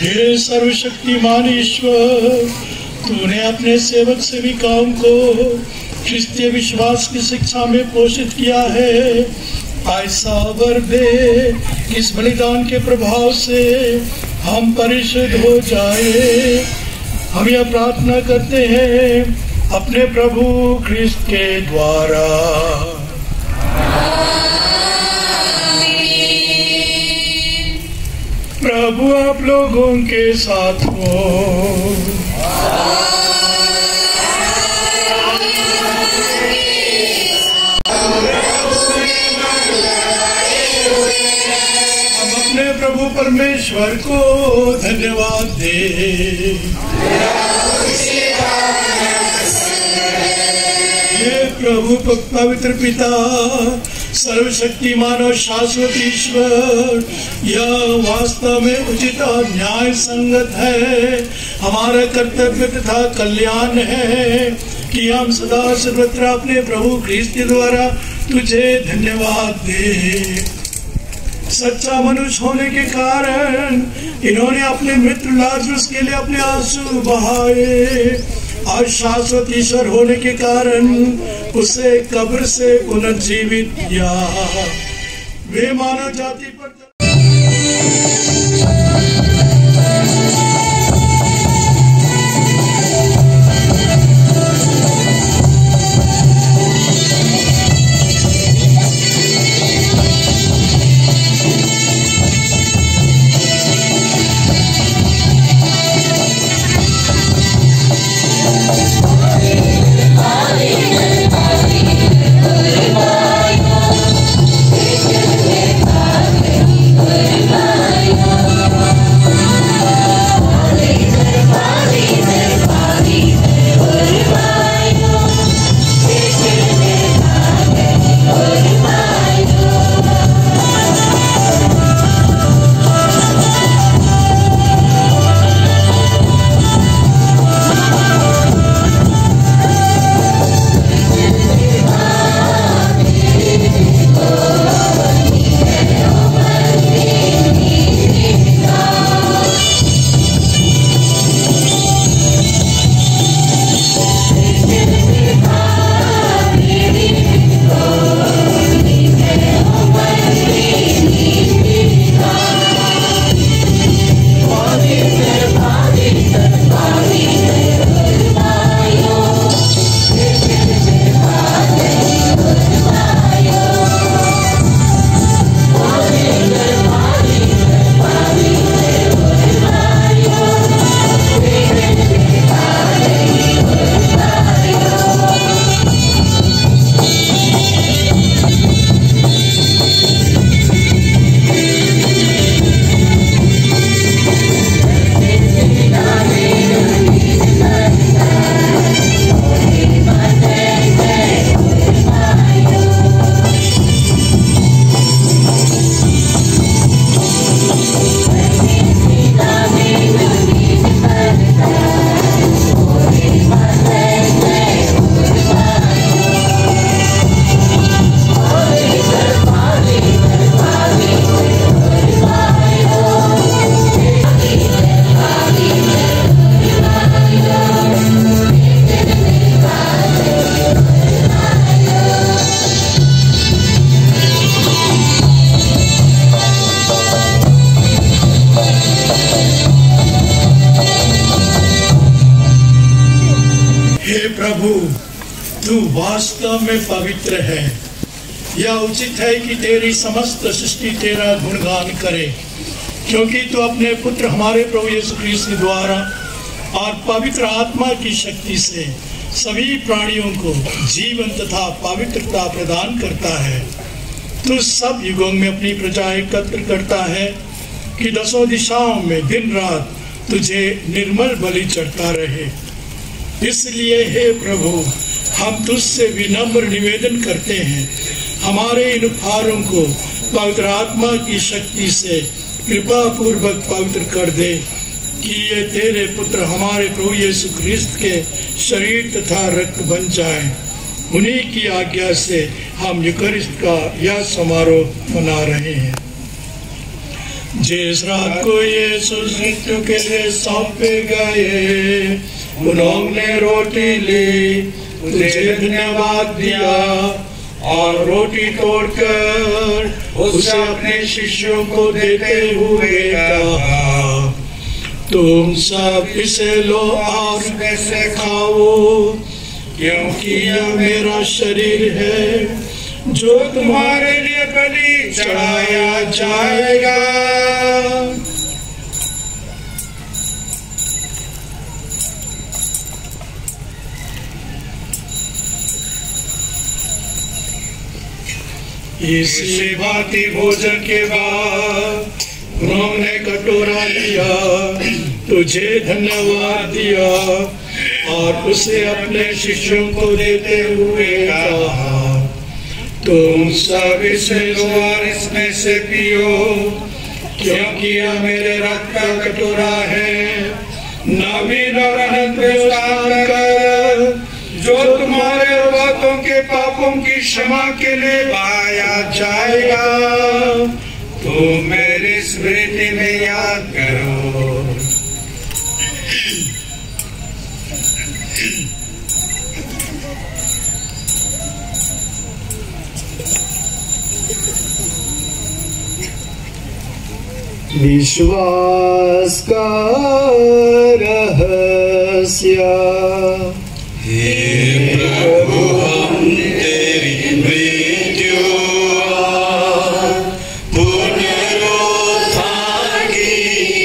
हे सर्वशक्तिमान ईश्वर, तूने अपने सेवक सेविकाओं को ख्रिस्तीय विश्वास की शिक्षा में पोषित किया है। ऐसा वर दे इस बलिदान के प्रभाव से हम परिशुद्ध हो जाए। हम यह प्रार्थना करते हैं अपने प्रभु ख्रिस्त के द्वारा। प्रभु आप लोगों के साथ हो। प्रभु परमेश्वर को धन्यवाद दे। हे प्रभु पवित्र पिता, सर्वशक्तिमान और शाश्वत ईश्वर, यह वास्तव में उचित और न्याय संगत है, हमारा कर्तव्य तथा कल्याण है कि हम सदा सर्वत्र अपने प्रभु ख्रिस्त द्वारा तुझे धन्यवाद दे। सच्चा मनुष्य होने के कारण इन्होंने अपने मित्र लाजरस के लिए अपने आंसू बहाए और शाश्वत ईश्वर होने के कारण उसे कब्र से पुनर्जीवित किया। वे मानव जाति पर तू वास्तव में पवित्र है। यह उचित है कि तेरी समस्त सृष्टि तेरा गुणगान करे, क्योंकि तू अपने पुत्र हमारे प्रभु यीशु ख्रीस्त के द्वारा और पवित्र आत्मा की शक्ति से सभी प्राणियों को जीवन तथा पवित्रता प्रदान करता है। तू सब युगों में अपनी प्रजा एकत्र करता है कि दसों दिशाओं में दिन रात तुझे निर्मल बलि चढ़ता रहे। इसलिए हे प्रभु, हम तुझसे विनम्र निवेदन करते हैं, हमारे इन उपहारों को पवित्र आत्मा की शक्ति से कृपा पूर्वक पवित्र कर दे, कि ये तेरे पुत्र हमारे प्रभु यीशु ख्रिस्त के शरीर तथा रक्त बन जाए। उन्हीं की आज्ञा से हम यूकरिस्ट का यह समारोह मना रहे हैं। जिस रात को यीशु मृत्यु के लिए सौंपे गए, उन्होंने रोटी ली, तुझे धन्यवाद दिया और रोटी तोड़कर उसे अपने शिष्यों को देते हुए कहा, तुम सब इसे लो और कैसे खाओ, क्योंकि यह मेरा शरीर है जो तुम्हारे लिए बलि चढ़ाया जाएगा। इसी भांति भोजन के बाद उन्होंने कटोरा लिया, तुझे धन्यवाद दिया और उसे अपने शिष्यों को देते हुए कहा, तुम सब इसे लो और इसमें से पियो, क्योंकि यह मेरे रक्त का कटोरा है, नवीन और अनंत विस्तार कर, जो तुम्हारे और बहुतों के पापों की क्षमा के लिए बहाया जाएगा। तुम मेरी स्मृति में याद करो। विश्वास का रहस्य। हे प्रभु, हम तेरी मृत्यु और पुनरुत्थान की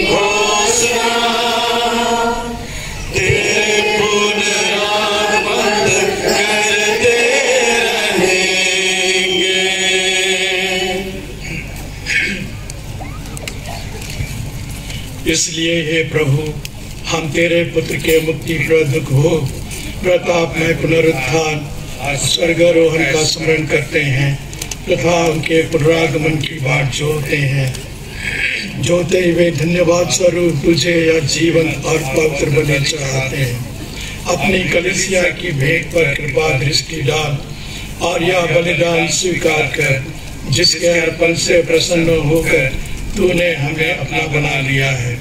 घोषणा, तेरे पुनरागमन करते रहेंगे। इसलिए हे प्रभु, हम तेरे पुत्र के मुक्तिप्रद हो प्रताप में पुनरुत्थान स्वर्गारोहण का स्मरण करते हैं तथा उनके पुनरागमन की बाट जोते हैं। जोते हुए धन्यवाद स्वरूप तुझे यह जीवन और पवित्र बलि चढ़ाते हैं। अपनी कलीसिया की भेंट पर कृपा दृष्टि डाल और यह बलिदान स्वीकार कर, जिसके अर्पण से प्रसन्न होकर तूने हमें अपना बना लिया है।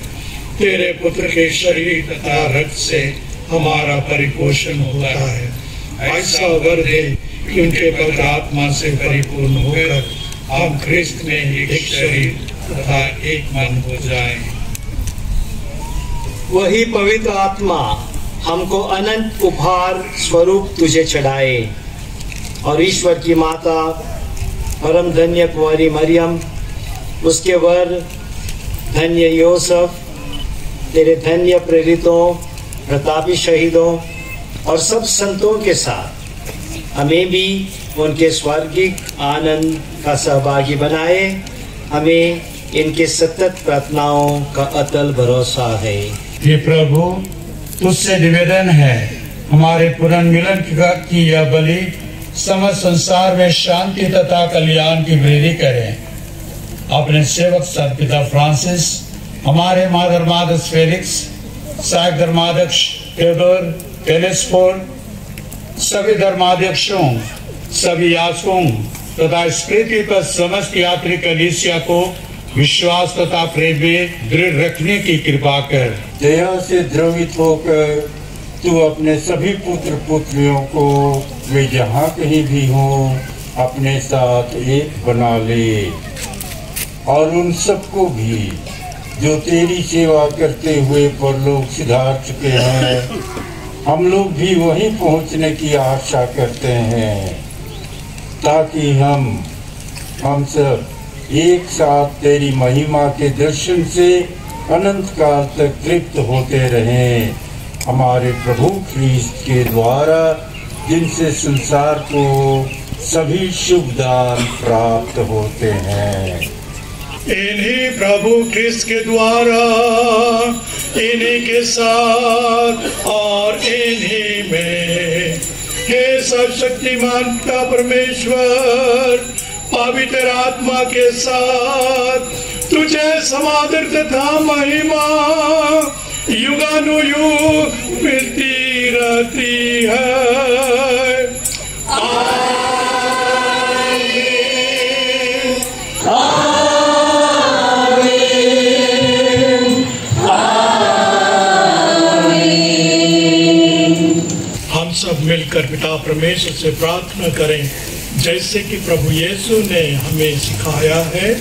तेरे पुत्र के शरीर तथा रक्त से हमारा परिपोषण होता है। ऐसा वर दे कि उनके पवित्र आत्मा से परिपूर्ण होकर हम ख्रिस्त में एक शरीर तथा एक मन हो जाएं। वही पवित्र आत्मा हमको अनंत उपहार स्वरूप तुझे चढ़ाए और ईश्वर की माता परम धन्य कुंवारी मरियम, उसके वर धन्य योसेफ, तेरे धन्य प्रेरितों, प्रतापी शहीदों और सब संतों के साथ हमें भी उनके स्वर्गिक आनंद का सहभागी बनाए। हमें इनके सतत प्रार्थनाओं का अतल भरोसा है। हे प्रभु, तुझसे निवेदन है, हमारे पुनर्मिलन की यह बलि समस्त संसार में शांति तथा कल्याण की वृद्धि करें। अपने सेवक संत पिता फ्रांसिस, हमारे महाधर्माध्यक्ष फेलिक्स, सहायक धर्माध्यक्ष टेडोर टेलेस्फोर्ड, सभी धर्माध्यक्षों, सभी याजकों तथा इस पृथ्वी पर समस्त यात्री कलीसिया को विश्वास तथा प्रेम में दृढ़ रखने की कृपा कर। दया से द्रवित होकर तू अपने सभी पुत्र पुत्रियों को वे जहाँ कहीं भी हों अपने साथ एक बना ले, और उन सबको भी जो तेरी सेवा करते हुए परलोक सिधार चुके हैं, हम लोग भी वहीं पहुंचने की आशा करते हैं, ताकि हम सब एक साथ तेरी महिमा के दर्शन से अनंत काल तक तृप्त होते रहें। हमारे प्रभु ख्रीस्त के द्वारा, जिनसे संसार को सभी शुभ दान प्राप्त होते हैं। इन्हीं प्रभु ख्रिस्त के द्वारा, इन्हीं के साथ और इन्हीं में, हे सर्वशक्तिमान पिता परमेश्वर, पवित्र आत्मा के साथ तुझे समादर तथा महिमा युगानुयुग मिलती रहती है। हम सब मिलकर पिता परमेश्वर से प्रार्थना करें जैसे कि प्रभु यीशु ने हमें सिखाया है।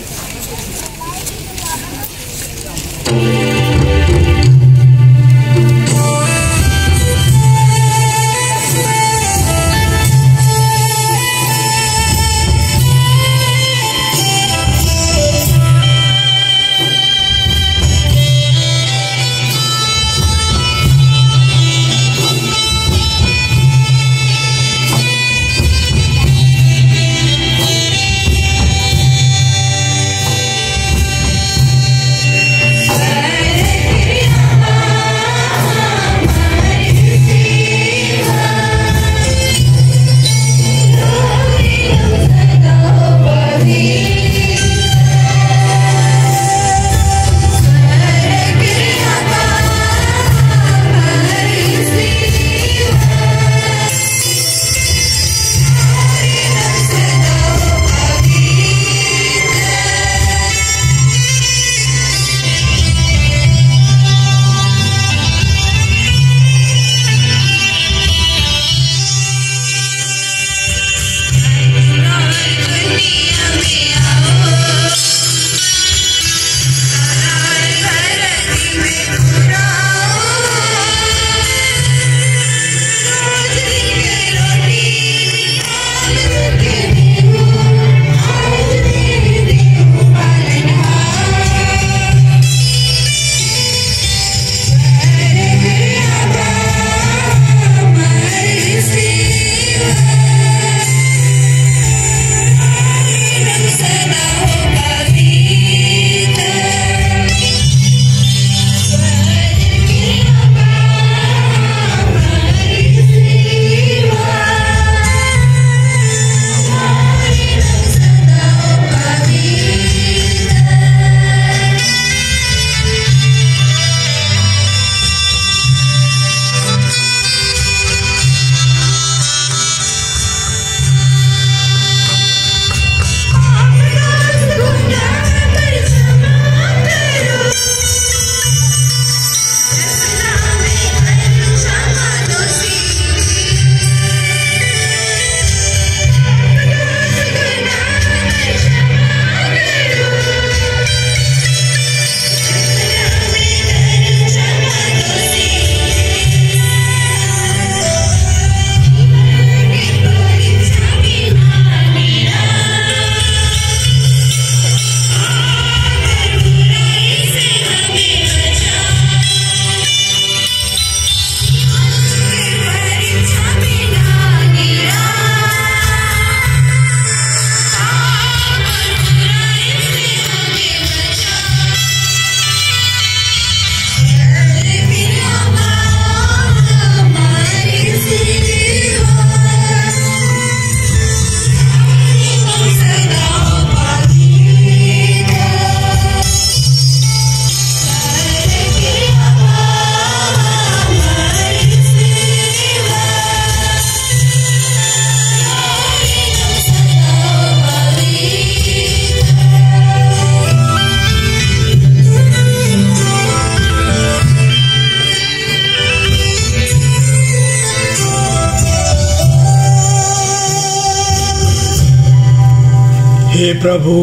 हे प्रभु,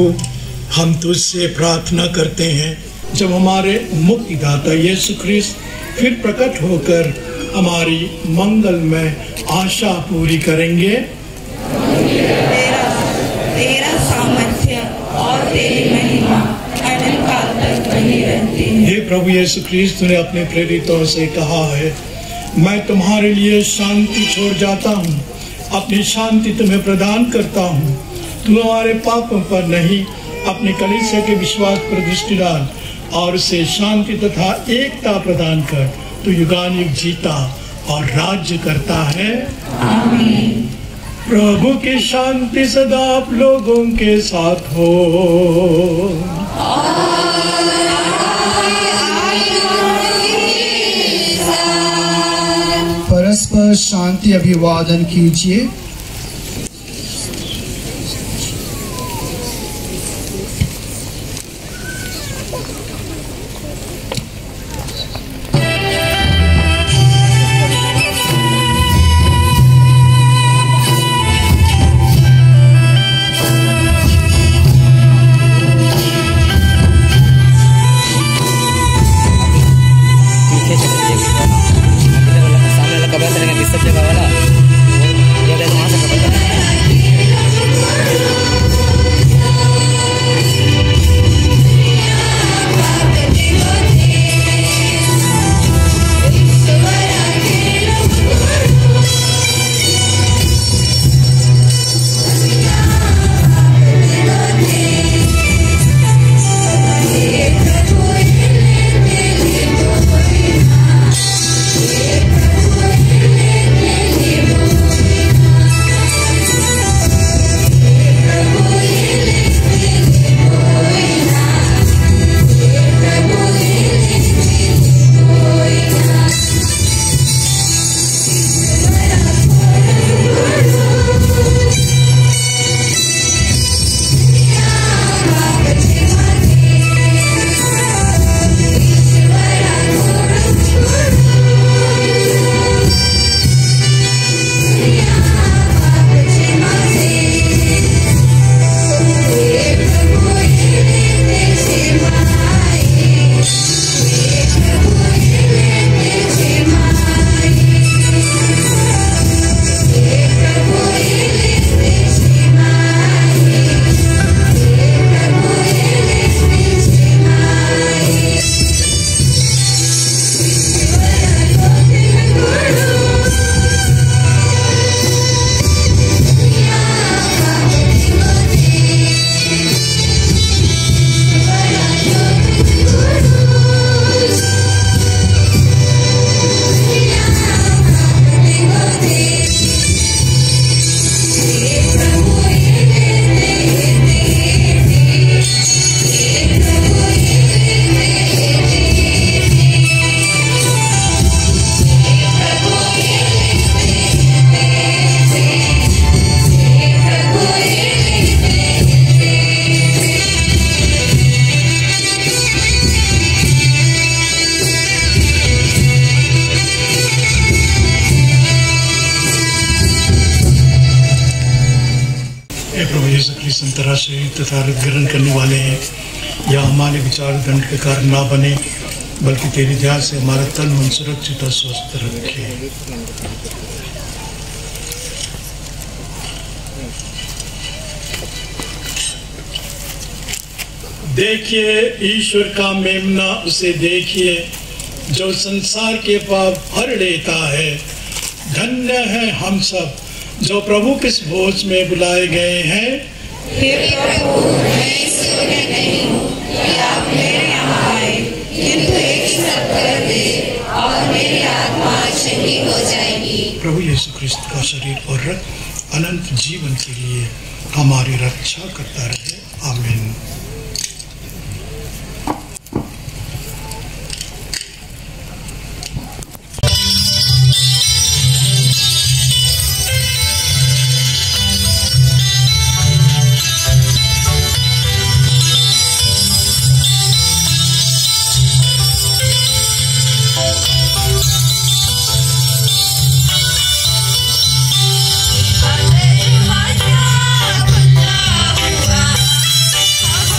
हम तुझसे प्रार्थना करते हैं, जब हमारे मुक्तिदाता यीशु ख्रिस्त फिर प्रकट होकर हमारी मंगलमय आशा पूरी करेंगे। तेरा सामर्थ्य और तेरी महिमा अनंत काल तक बनी रहती है। हे प्रभु यीशु ख्रिस्त, तूने अपने प्रेरितों से कहा है, मैं तुम्हारे लिए शांति छोड़ जाता हूँ, अपनी शांति तुम्हें प्रदान करता हूँ। तुम हमारे पापों पर नहीं अपने कलीसिया के विश्वास पर दृष्टि डाल और उसे शांति तथा एकता प्रदान कर। तू युगानुयुग जीता और राज्य करता है। आमीन। प्रभु की शांति सदा आप लोगों के साथ हो। परस्पर शांति अभिवादन कीजिए। अंतर्राष्ट्रीय तथा ग्रहण करने वाले हैं, या हमारे विचार दंड के कारण ना बने, बल्कि तेरी दया से हमारा तन मन सुरक्षित और स्वस्थ रखे। देखिए ईश्वर का मेमना, उसे देखिए जो संसार के पाप हर लेता है। धन्य है हम सब जो प्रभु किस भोज में बुलाए गए हैं। हे प्रभु, मैं इस योग्य नहीं हूँ कि आप मेरे यहाँ आए, किंतु एक शब्द कर दे और मेरी आत्मा चंगी हो जाएगी। प्रभु यीशु ख्रिस्त का शरीर और रक्त अनंत जीवन के लिए हमारी रक्षा करता रहे। आमीन। हुआ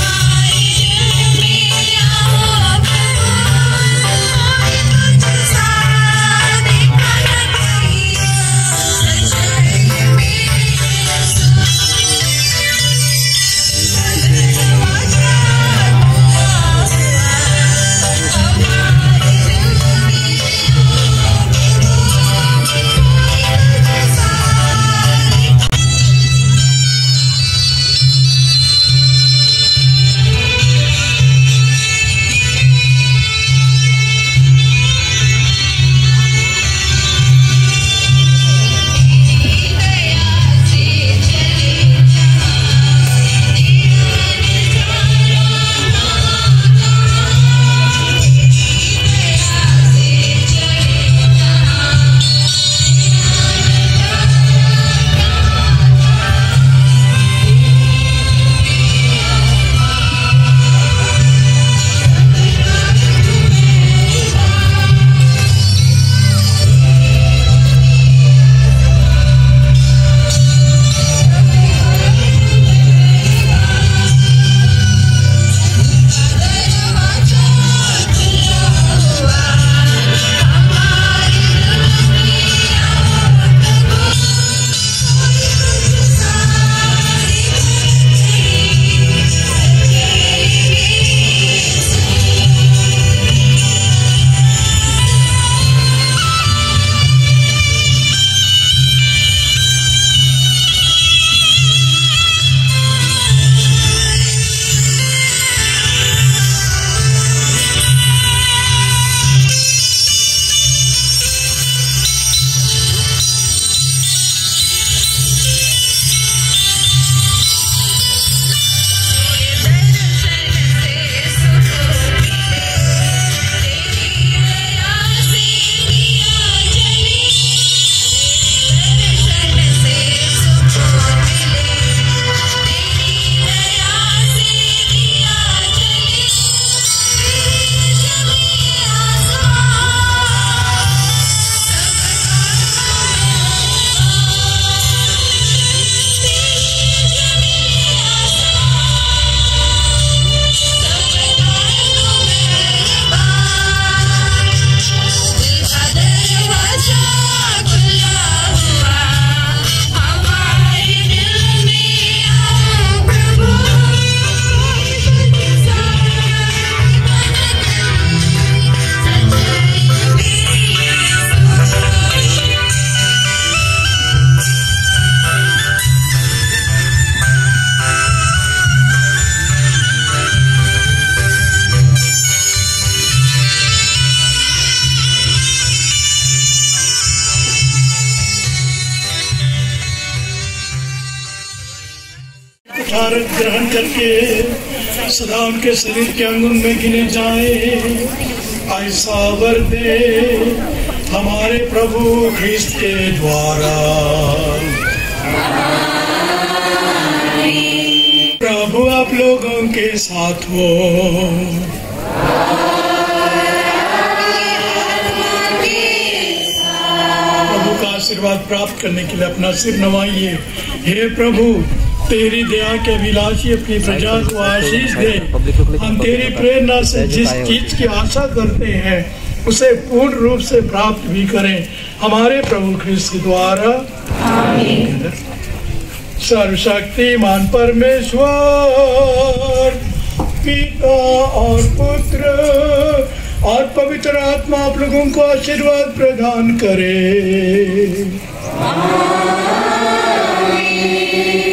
मुबारक ग्रहण करके सदा उनके शरीर के अंगुन में गिने जाए, ऐसा वर दे हमारे प्रभु ख्रिस्त के द्वारा। प्रभु आप लोगों के साथ हो। प्रभु का आशीर्वाद प्राप्त करने के लिए अपना सिर नवाइए। हे प्रभु, तेरी दया के अभिलाषी अपनी प्रजा को आशीष दे। हम तेरी प्रेरणा से जिस चीज की आशा करते हैं उसे पूर्ण रूप से प्राप्त भी करें, हमारे प्रभु ख्रिस्त के द्वारा। आमीन। सर्वशक्तिमान परमेश्वर पिता और पुत्र और पवित्र आत्मा आप लोगों को आशीर्वाद प्रदान करे।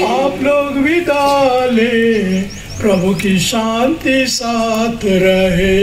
आप लोग विदा ले, प्रभु की शांति साथ रहे।